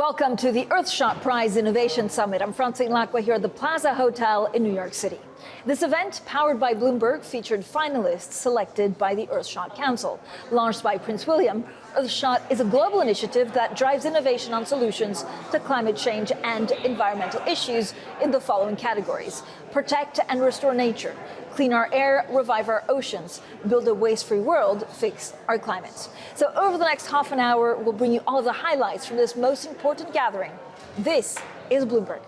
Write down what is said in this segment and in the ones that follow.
Welcome to the Earthshot Prize Innovation Summit. I'm Francine Lacqua here at the Plaza Hotel in New York City. This event, powered by Bloomberg, featured finalists selected by the Earthshot Council. Launched by Prince William, Earthshot is a global initiative that drives innovation on solutions to climate change and environmental issues in the following categories: protect and restore nature, clean our air, revive our oceans, build a waste-free world, fix our climate. So over the next half an hour, we'll bring you all of the highlights from this most important gathering. This is Bloomberg.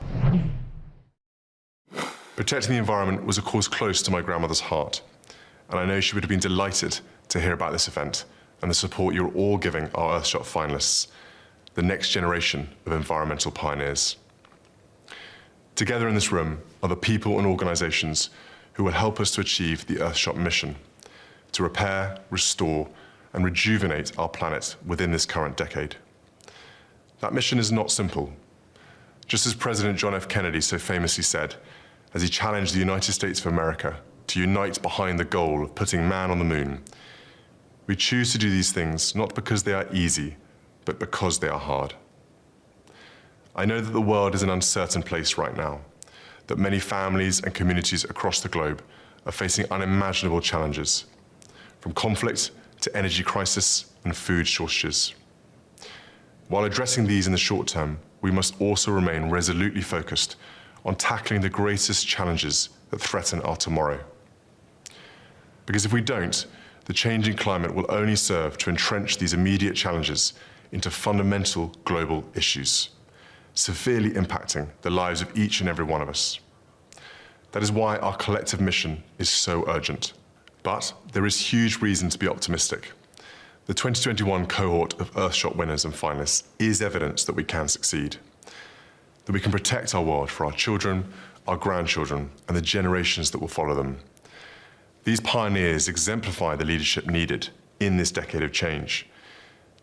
Protecting the environment was a cause close to my grandmother's heart, and I know she would have been delighted to hear about this event and the support you're all giving our Earthshot finalists, the next generation of environmental pioneers. Together in this room are the people and organizations who will help us to achieve the Earthshot mission, to repair, restore, and rejuvenate our planet within this current decade. That mission is not simple. Just as President John F. Kennedy so famously said, as he challenged the United States of America to unite behind the goal of putting man on the moon, we choose to do these things not because they are easy, but because they are hard. I know that the world is an uncertain place right now, that many families and communities across the globe are facing unimaginable challenges, from conflict to energy crisis and food shortages. While addressing these in the short term, we must also remain resolutely focused on tackling the greatest challenges that threaten our tomorrow. Because if we don't, the changing climate will only serve to entrench these immediate challenges into fundamental global issues, severely impacting the lives of each and every one of us. That is why our collective mission is so urgent. But there is huge reason to be optimistic. The 2021 cohort of Earthshot winners and finalists is evidence that we can succeed, that we can protect our world for our children, our grandchildren, and the generations that will follow them. These pioneers exemplify the leadership needed in this decade of change.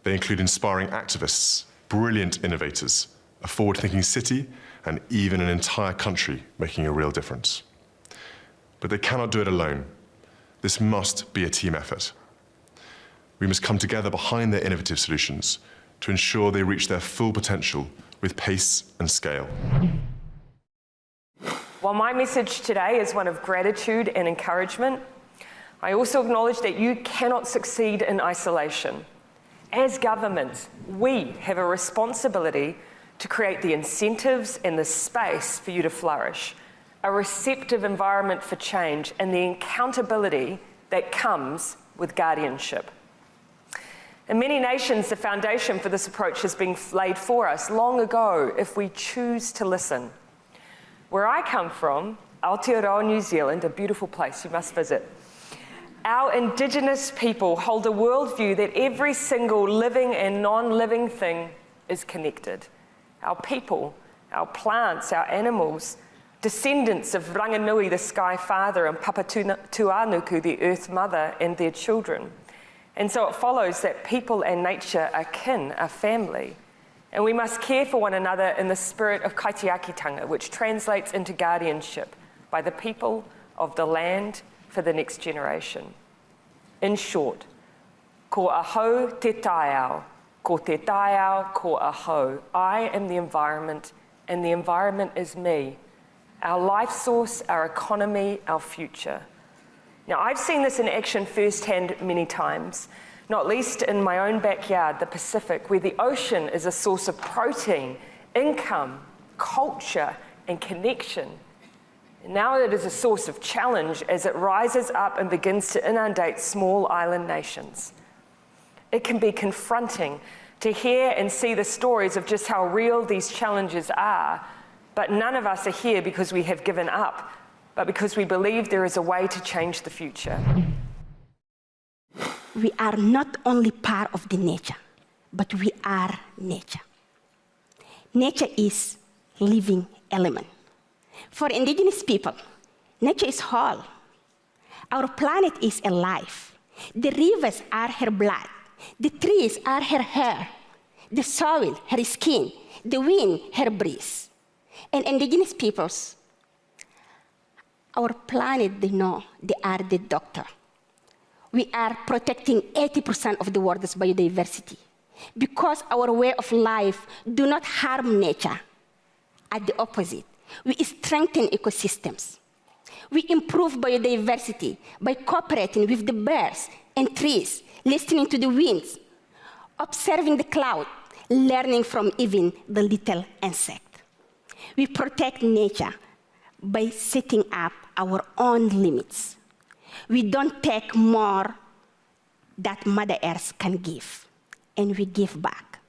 They include inspiring activists, brilliant innovators, a forward-thinking city, and even an entire country making a real difference. But they cannot do it alone. This must be a team effort. We must come together behind their innovative solutions to ensure they reach their full potential with pace and scale. While my message today is one of gratitude and encouragement, I also acknowledge that you cannot succeed in isolation. As governments, we have a responsibility to create the incentives and the space for you to flourish, a receptive environment for change, and the accountability that comes with guardianship. In many nations, the foundation for this approach has been laid for us long ago if we choose to listen. Where I come from, Aotearoa, New Zealand, a beautiful place you must visit, our Indigenous people hold a worldview that every single living and non-living thing is connected. Our people, our plants, our animals, descendants of Ranganui, the Sky Father, and Papatuanuku, the Earth Mother, and their children. And so it follows that people and nature are kin, are family. And we must care for one another in the spirit of kaitiakitanga, which translates into guardianship by the people of the land for the next generation. In short, ko ahau te taiao, ko te taiao, ko ahau. I am the environment, and the environment is me. Our life source, our economy, our future. Now, I've seen this in action firsthand many times, not least in my own backyard, the Pacific, where the ocean is a source of protein, income, culture, and connection. And now it is a source of challenge as it rises up and begins to inundate small island nations. It can be confronting to hear and see the stories of just how real these challenges are, but none of us are here because we have given up, but because we believe there is a way to change the future. We are not only part of the nature, but we are nature. Nature is living element. For Indigenous people, nature is whole. Our planet is alive. The rivers are her blood. The trees are her hair. The soil, her skin. The wind, her breeze. And Indigenous peoples, our planet, they know they are the doctor. We are protecting 80% of the world's biodiversity. because our way of life do not harm nature. At the opposite, we strengthen ecosystems. We improve biodiversity by cooperating with the birds and trees, listening to the winds, observing the cloud, learning from even the little insect. We protect nature by setting up our own limits. We don't take more that Mother Earth can give, and we give back.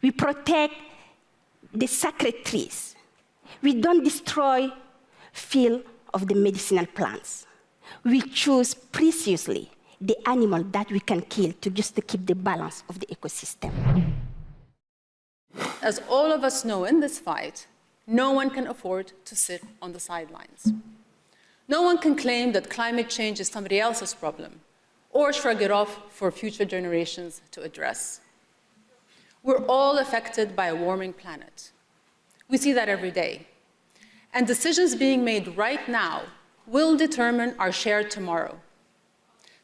We protect the sacred trees. We don't destroy field of the medicinal plants. We choose preciously the animal that we can kill to just to keep the balance of the ecosystem. As all of us know in this fight, no one can afford to sit on the sidelines. No one can claim that climate change is somebody else's problem or shrug it off for future generations to address. We're all affected by a warming planet. We see that every day. And decisions being made right now will determine our shared tomorrow.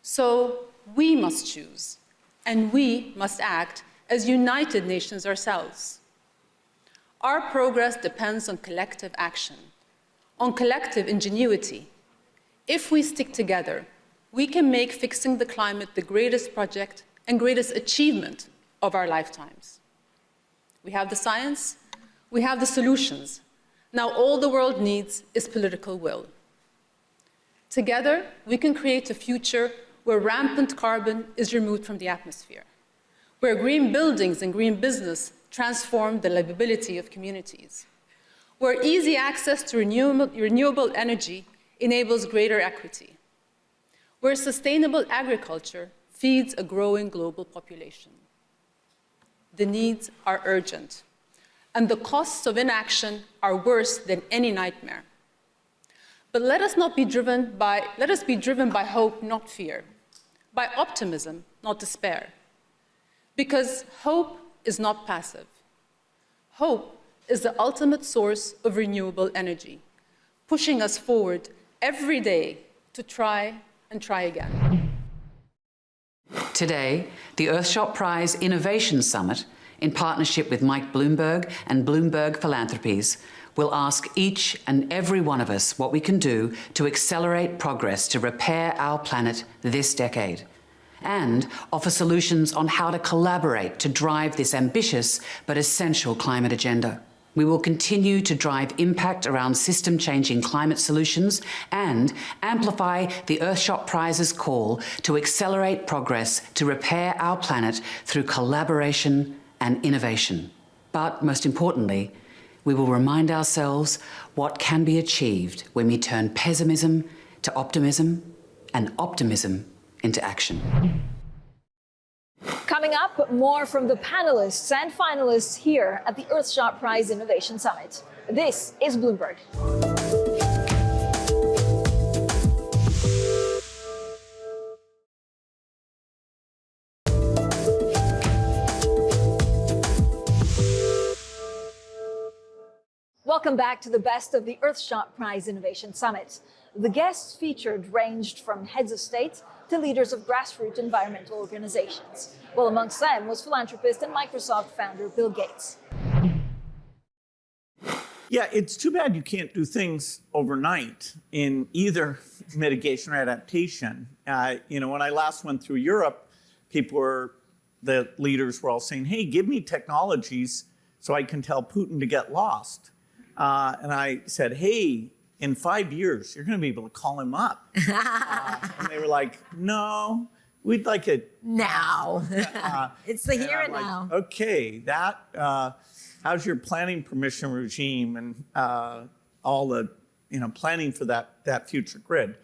So we must choose, and we must act as united nations ourselves. Our progress depends on collective action, on collective ingenuity. If we stick together, we can make fixing the climate the greatest project and greatest achievement of our lifetimes. We have the science, we have the solutions. Now all the world needs is political will. Together, we can create a future where rampant carbon is removed from the atmosphere, where green buildings and green business transform the livability of communities, where easy access to renewable energy enables greater equity, where sustainable agriculture feeds a growing global population. The needs are urgent, and the costs of inaction are worse than any nightmare. But let us be driven by hope, not fear, by optimism, not despair. Because hope is not passive. Hope is the ultimate source of renewable energy, pushing us forward every day to try and try again. Today, the Earthshot Prize Innovation Summit, in partnership with Mike Bloomberg and Bloomberg Philanthropies, will ask each and every one of us what we can do to accelerate progress to repair our planet this decade, and offer solutions on how to collaborate to drive this ambitious but essential climate agenda. We will continue to drive impact around system-changing climate solutions and amplify the Earthshot Prize's call to accelerate progress to repair our planet through collaboration and innovation. But most importantly, we will remind ourselves what can be achieved when we turn pessimism to optimism and optimism into action. Coming up, more from the panelists and finalists here at the Earthshot Prize Innovation Summit. This is Bloomberg. Welcome back to the best of the Earthshot Prize Innovation Summit. The guests featured ranged from heads of state to leaders of grassroots environmental organizations. Well, amongst them was philanthropist and Microsoft founder Bill Gates. Yeah, it's too bad you can't do things overnight in either mitigation or adaptation. When I last went through Europe, the leaders were all saying, hey, give me technologies so I can tell Putin to get lost. And I said, hey, in 5 years, you're going to be able to call him up. And they were like, no, we'd like it now. It's the here and now. Like, okay, how's your planning permission regime and all the planning for that future grid?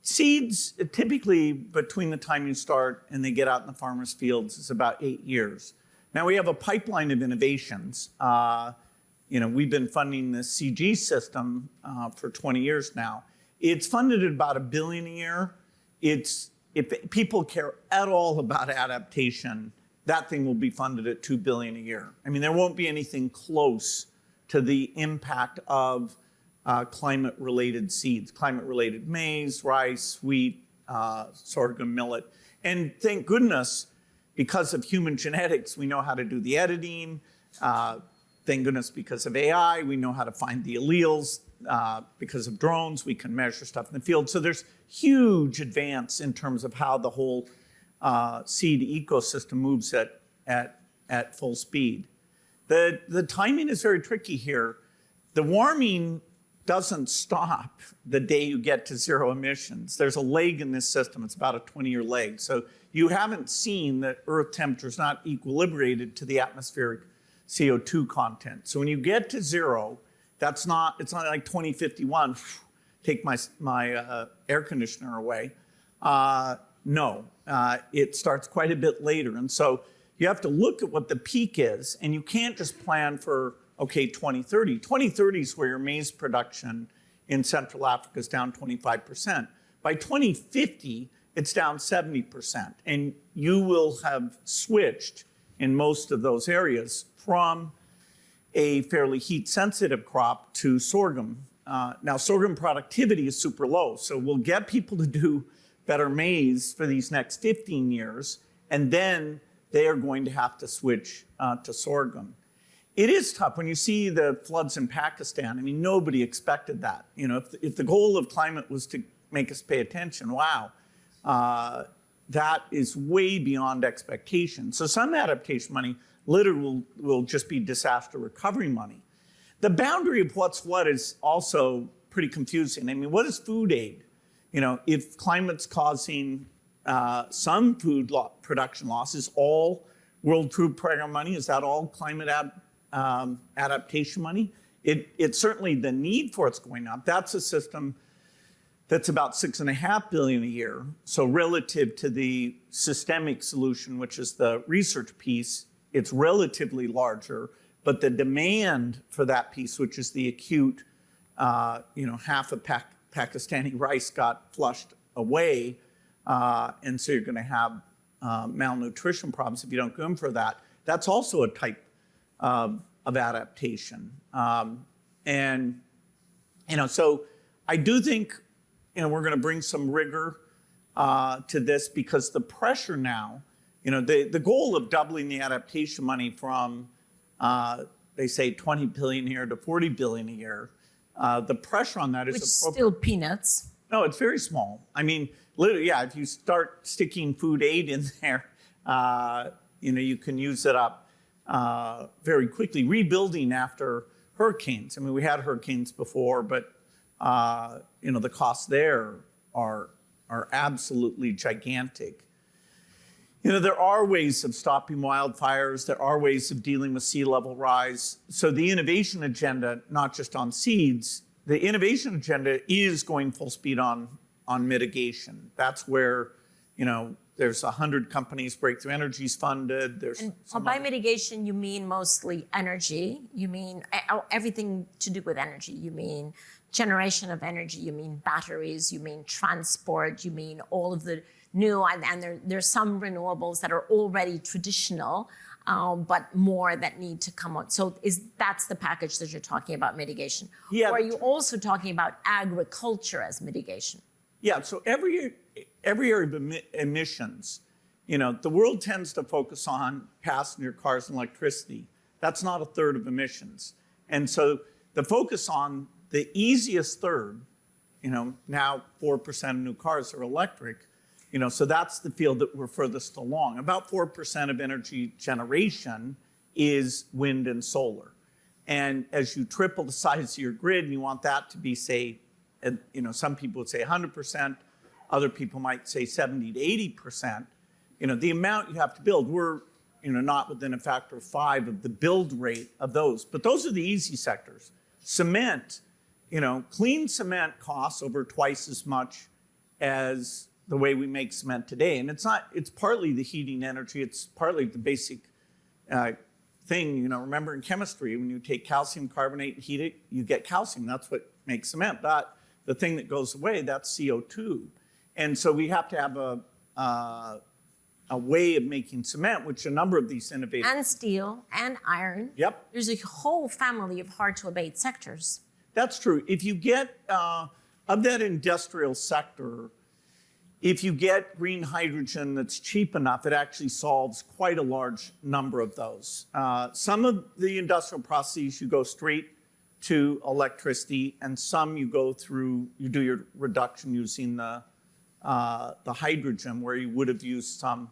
Seeds, typically between the time you start and they get out in the farmers' fields is about 8 years. Now we have a pipeline of innovations. We've been funding the CG system for 20 years now. It's funded at about $1 billion a year. If people care at all about adaptation, that thing will be funded at $2 billion a year. I mean, there won't be anything close to the impact of climate-related seeds, climate-related maize, rice, wheat, sorghum, millet. And thank goodness because of human genetics, we know how to do the editing. Thank goodness, because of AI, we know how to find the alleles. Because of drones, we can measure stuff in the field. So there's huge advance in terms of how the whole seed ecosystem moves at full speed. The timing is very tricky here. The warming doesn't stop the day you get to zero emissions. There's a leg in this system. It's about a 20-year leg. So you haven't seen that Earth temperature is not equilibrated to the atmospheric CO2 content. So when you get to zero, it's not like 2051, take my air conditioner away. No, it starts quite a bit later. And so you have to look at what the peak is, and you can't just plan for, okay, 2030. 2030 is where your maize production in Central Africa is down 25%. By 2050, it's down 70%. And you will have switched in most of those areas from a fairly heat-sensitive crop to sorghum. Now, sorghum productivity is super low, so we'll get people to do better maize for these next 15 years, and then they are going to have to switch to sorghum. It is tough when you see the floods in Pakistan. I mean, nobody expected that. You know, if the goal of climate was to make us pay attention, wow, that is way beyond expectation. So some adaptation money literally will just be disaster recovery money. The boundary of what's what is also pretty confusing. I mean, what is food aid? You know, if climate's causing some food production loss, is all World Food Program money, is that all climate adaptation money? It's certainly the need for it's going up. That's a system that's about $6.5 billion a year. So relative to the systemic solution, which is the research piece, it's relatively larger, but the demand for that piece, which is the acute, half of Pakistani rice got flushed away, and so you're going to have malnutrition problems if you don't go in for that. That's also a type of adaptation. So I do think, we're going to bring some rigor to this, because the pressure now, the goal of doubling the adaptation money from, they say 20 billion a year to 40 billion a year, the pressure on that is Which still peanuts. No, it's very small. I mean, literally, yeah, if you start sticking food aid in there, you can use it up very quickly. Rebuilding after hurricanes. I mean, we had hurricanes before, but the costs there are absolutely gigantic. There are ways of stopping wildfires. There are ways of dealing with sea level rise. So the innovation agenda, not just on seeds, the innovation agenda is going full speed on mitigation. That's where, there's 100 companies, Breakthrough Energy's funded. By mitigation, you mean mostly energy. You mean everything to do with energy. You mean generation of energy. You mean batteries. You mean transport. You mean all of the new, and there's some renewables that are already traditional, but more that need to come on. So that's the package that you're talking about mitigation? Yeah. Or are you also talking about agriculture as mitigation? Yeah, so every area of emissions, the world tends to focus on passenger cars and electricity. That's not a third of emissions. And so the focus on the easiest third, now 4% of new cars are electric, so that's the field that we're furthest along. About 4% of energy generation is wind and solar. And as you triple the size of your grid, and you want that to be, say, some people would say 100%, other people might say 70 to 80%, the amount you have to build, we're, not within a factor of 5 of the build rate of those. But those are the easy sectors. Cement, clean cement costs over twice as much as the way we make cement today. And it's partly the heating energy, it's partly the basic thing, remember in chemistry, when you take calcium carbonate and heat it, you get calcium, that's what makes cement. But the thing that goes away, that's CO2. And so we have to have a way of making cement, which a number of these innovators... And steel and iron. Yep. There's a whole family of hard to abate sectors. That's true. If you get, of that industrial sector, if you get green hydrogen that's cheap enough, it actually solves quite a large number of those. Some of the industrial processes you go straight to electricity, and some you go through, you do your reduction using the hydrogen, where you would have used some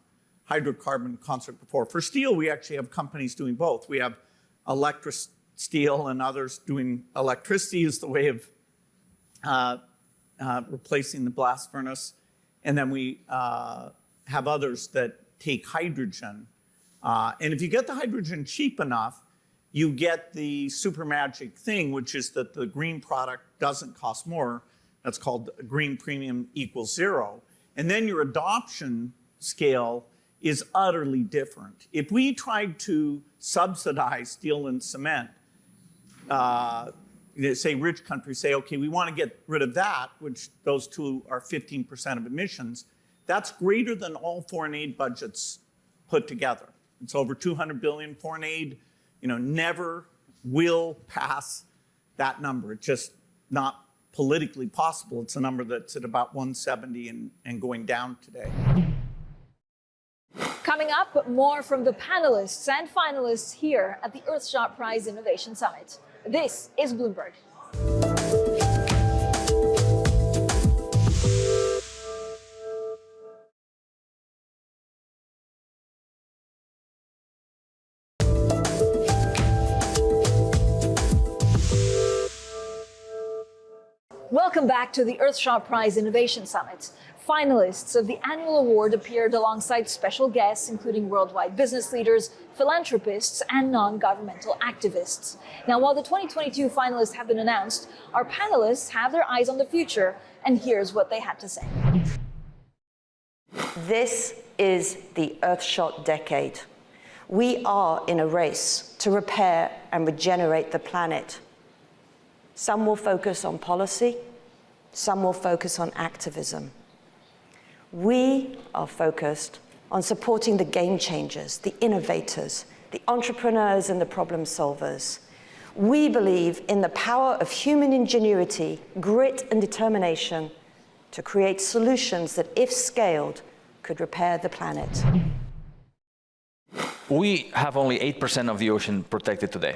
hydrocarbon concentrate before. For steel, we actually have companies doing both. We have electric steel and others doing electricity as the way of replacing the blast furnace. And then we have others that take hydrogen. And if you get the hydrogen cheap enough, you get the super magic thing, which is that the green product doesn't cost more. That's called green premium equals zero. And then your adoption scale is utterly different. If we tried to subsidize steel and cement, say rich countries say, okay, we want to get rid of that, which those two are 15% of emissions, that's greater than all foreign aid budgets put together. It's over 200 billion. Foreign aid, never will pass that number. It's just not politically possible. It's a number that's at about 170 and going down today. Coming up, more from the panelists and finalists here at the Earthshot Prize Innovation Summit. This is Bloomberg. Welcome back to the Earthshot Prize Innovation Summit. Finalists of the annual award appeared alongside special guests, including worldwide business leaders, philanthropists, and non-governmental activists. Now, while the 2022 finalists have been announced, our panelists have their eyes on the future, and here's what they had to say. This is the Earthshot decade. We are in a race to repair and regenerate the planet. Some will focus on policy, some will focus on activism. We are focused on supporting the game changers, the innovators, the entrepreneurs and the problem solvers. We believe in the power of human ingenuity, grit and determination to create solutions that, if scaled, could repair the planet. We have only 8% of the ocean protected today,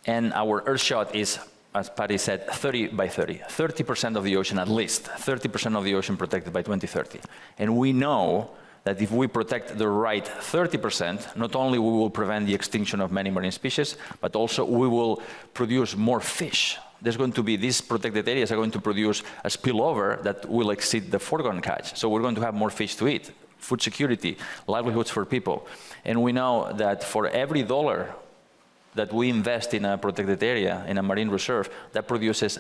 and our Earthshot is, as Patty said, 30 by 30. 30% of the ocean, at least, 30% of the ocean protected by 2030. And we know that if we protect the right 30%, not only we will prevent the extinction of many marine species, but also we will produce more fish. There's going to be, these protected areas are going to produce a spillover that will exceed the foregone catch. So we're going to have more fish to eat, food security, livelihoods for people. And we know that for every dollar that we invest in a protected area, in a marine reserve, that produces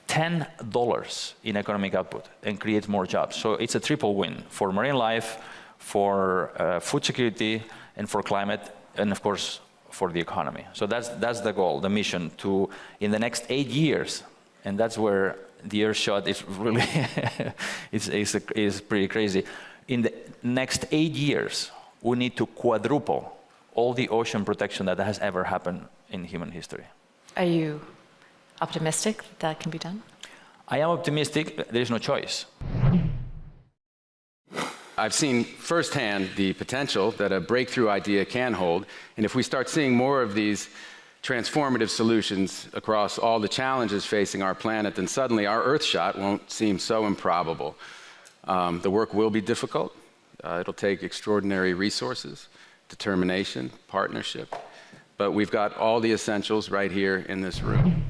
$10 in economic output and creates more jobs. So it's a triple win for marine life, for food security, and for climate, and of course, for the economy. So that's the goal, the mission, to, in the next 8 years, and that's where the Earthshot is really, is pretty crazy. In the next 8 years, we need to quadruple all the ocean protection that has ever happened in human history. Are you optimistic that can be done? I am optimistic. There is no choice. I've seen firsthand the potential that a breakthrough idea can hold, and if we start seeing more of these transformative solutions across all the challenges facing our planet, then suddenly our Earthshot won't seem so improbable. The work will be difficult. It'll take extraordinary resources, determination, partnership, but we've got all the essentials right here in this room.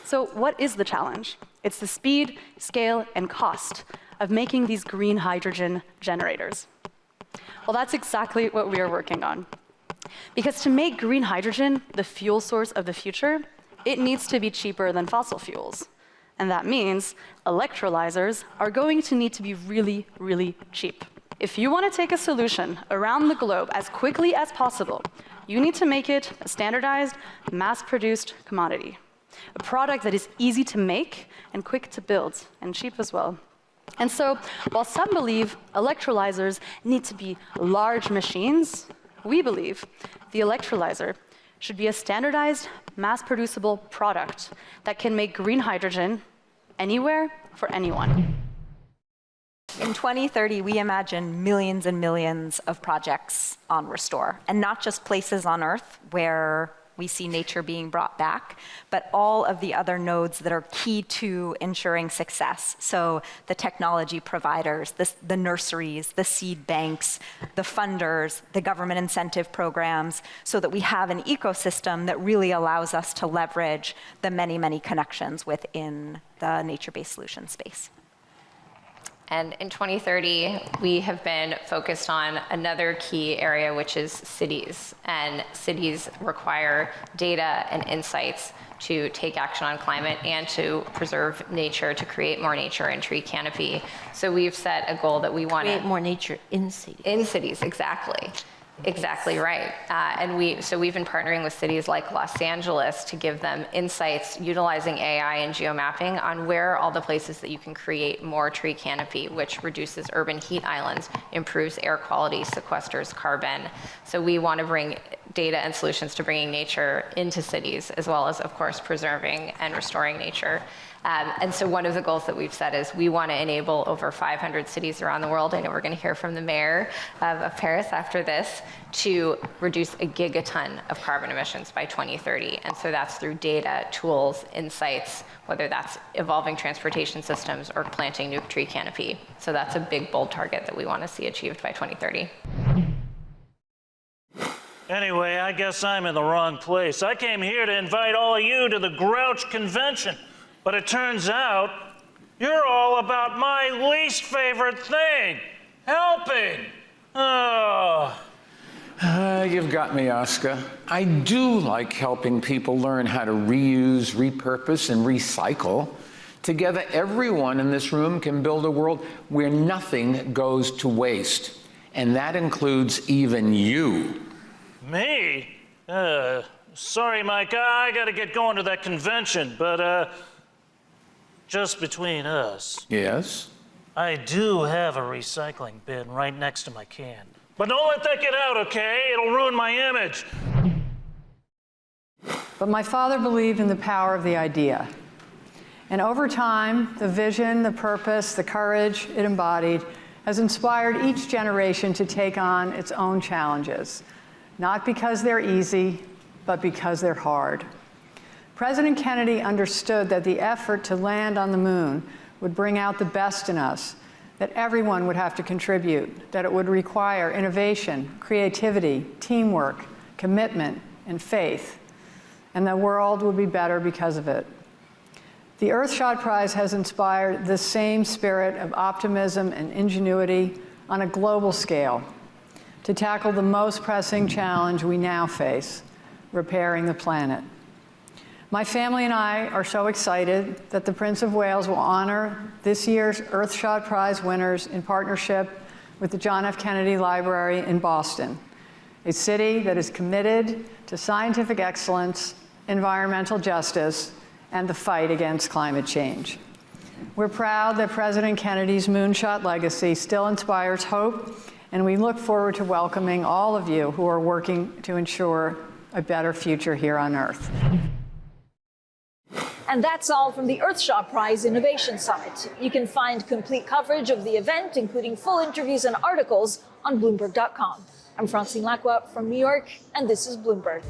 So what is the challenge? It's the speed, scale, and cost of making these green hydrogen generators. Well, that's exactly what we are working on. Because to make green hydrogen the fuel source of the future, it needs to be cheaper than fossil fuels. And that means electrolyzers are going to need to be really, really cheap. If you want to take a solution around the globe as quickly as possible, you need to make it a standardized, mass-produced commodity, a product that is easy to make and quick to build, and cheap as well. And so, while some believe electrolyzers need to be large machines, we believe the electrolyzer should be a standardized, mass-producible product that can make green hydrogen anywhere for anyone. In 2030, we imagine millions and millions of projects on Restore, and not just places on Earth where we see nature being brought back, but all of the other nodes that are key to ensuring success. So the technology providers, the nurseries, the seed banks, the funders, the government incentive programs, so that we have an ecosystem that really allows us to leverage the many, many connections within the nature-based solution space. And in 2030, we have been focused on another key area, which is cities. And cities require data and insights to take action on climate and to preserve nature, to create more nature and tree canopy. So we've set a goal that we want to create more nature in cities. In cities, exactly. Exactly right. So we've been partnering with cities like Los Angeles to give them insights utilizing AI and geomapping on where are all the places that you can create more tree canopy, which reduces urban heat islands, improves air quality, sequesters carbon. So we want to bring data and solutions to bringing nature into cities, as well as, of course, preserving and restoring nature. And so one of the goals that we've set is we want to enable over 500 cities around the world. I know we're going to hear from the mayor of Paris after this, to reduce a gigaton of carbon emissions by 2030. And so that's through data, tools, insights, whether that's evolving transportation systems or planting new tree canopy. So that's a big, bold target that we want to see achieved by 2030. Anyway, I guess I'm in the wrong place. I came here to invite all of you to the Grouch Convention. But it turns out you're all about my least favorite thing, helping. Oh. You've got me, Oscar. I do like helping people learn how to reuse, repurpose, and recycle. Together, everyone in this room can build a world where nothing goes to waste. And that includes even you. Me? Sorry, Mike, I gotta get going to that convention, but just between us. Yes? I do have a recycling bin right next to my can. But don't let that get out, okay? It'll ruin my image. But my father believed in the power of the idea. And over time, the vision, the purpose, the courage it embodied has inspired each generation to take on its own challenges. Not because they're easy, but because they're hard. President Kennedy understood that the effort to land on the moon would bring out the best in us, that everyone would have to contribute, that it would require innovation, creativity, teamwork, commitment, and faith, and the world would be better because of it. The Earthshot Prize has inspired the same spirit of optimism and ingenuity on a global scale to tackle the most pressing challenge we now face, repairing the planet. My family and I are so excited that the Prince of Wales will honor this year's Earthshot Prize winners in partnership with the John F. Kennedy Library in Boston, a city that is committed to scientific excellence, environmental justice, and the fight against climate change. We're proud that President Kennedy's moonshot legacy still inspires hope, and we look forward to welcoming all of you who are working to ensure a better future here on Earth. And that's all from the Earthshot Prize Innovation Summit. You can find complete coverage of the event, including full interviews and articles, on Bloomberg.com. I'm Francine Lacqua from New York, and this is Bloomberg.